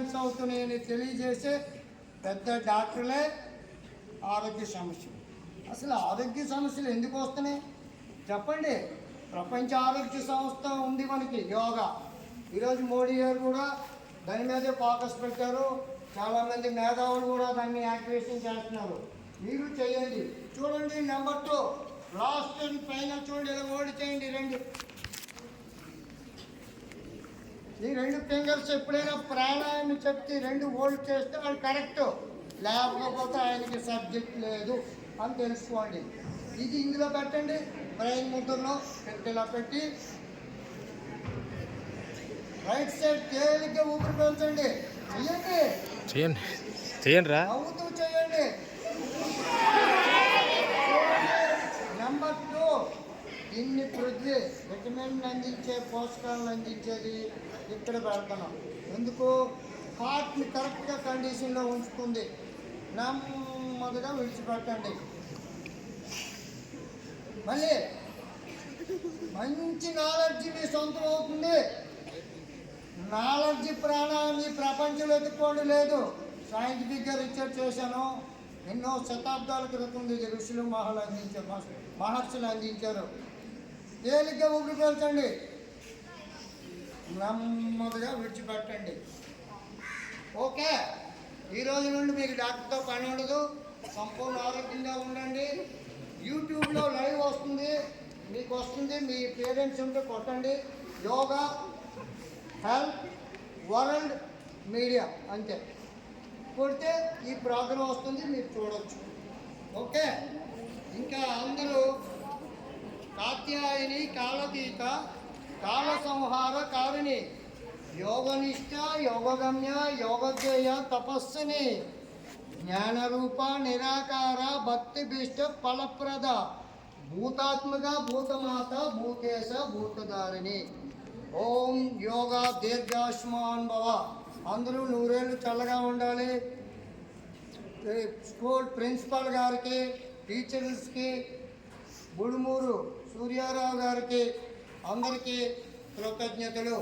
Implements అవుతున్నాయని తెలియజేసే పెద్ద డాక్టర్లే ఆరోగ్య సమస్యలు. అసలు ఆరోగ్య సమస్యలు ఎందుకు వస్తున్నాయి చెప్పండి? ప్రపంచ ఆరోగ్య సంస్థ ఉంది మనకి, యోగా. ఈరోజు మోడీ గారు కూడా దాని మీదే ఫోకస్ పెట్టారు. చాలామంది మేధావులు కూడా దాన్ని యాక్టివేషన్ చేస్తున్నారు. మీరు చేయండి. చూడండి నెంబర్ 2 లాస్ట్ అండ్ ఫైనల్ చూడండి, ఇలా ఓడి చేయండి. ఈ 2 ఫింగర్స్ ఎప్పుడైనా ప్రాణాయామం చెప్తే 2 హోల్డ్ చేస్తే వాళ్ళు కరెక్ట్, లేకపోతే ఆయనకి సబ్జెక్ట్ లేదు అని తెలుసుకోండి. ఇది ఇందులో పెట్టండి, బ్రెయిన్ ముద్రలో పెట్టేలా పెట్టి రైట్ సైడ్ తేలిగ్గా ఊపిరి పీల్చండి. చేయండి రా, నవ్వుతూ చేయండి. నెంబర్ 2 దీన్ని పృథ్వీ విటమిన్ అందించే పోషకాలను అందించేది ఇక్కడ పెడతాం. ఎందుకు? హార్ట్ని కరెక్ట్గా కండిషన్లో ఉంచుతుంది. నెమ్మదిగా విడిచిపెట్టండి. మళ్ళీ మంచి నాలెడ్జి మీ సొంతం అవుతుంది. నాలెడ్జి ప్రాణాన్ని ప్రపంచంలో ఎత్తుకోండి లేదు. సైంటిఫిక్గా రీసెర్చ్ చేశాను. ఎన్నో శతాబ్దాల క్రితం ఇది ఋషులు మహర్షులు అందించారు. తేలిగ్గా ఊపిరి పీల్చండి, నెమ్మదిగా విడిచిపెట్టండి. ఓకే, ఈరోజు నుండి మీకు డాక్టర్తో పని ఉండదు. సంపూర్ణ ఆరోగ్యంగా ఉండండి. యూట్యూబ్లో లైవ్ వస్తుంది, మీకు వస్తుంది. మీ పేరెంట్స్ ఉంటే కొట్టండి, యోగా హెల్త్ వరల్డ్ మీడియా అంతే కొడితే ఈ ప్రోగ్రాం వస్తుంది, మీరు చూడవచ్చు. ఓకే, ఇంకా అందరూ కాత్యాయని కాలతీత కాల సంహార కారిణి యోగనిష్ట యోగగమ్య యోగధ్యేయ తపస్సుని జ్ఞానరూప నిరాకార భక్తిభిష్ట ఫలప్రద భూతాత్మక భూతమాత భూతేశ భూతధారిణి. ఓం యోగా దీర్ఘాయుష్మాన్ భవ. అందరూ 100 ఏళ్ళు చల్లగా ఉండాలి. స్కూల్ ప్రిన్సిపాల్ గారికి, టీచర్స్కి, బుడుమూరు సూర్యారావు గారికి అందరికీ కృతజ్ఞతలు.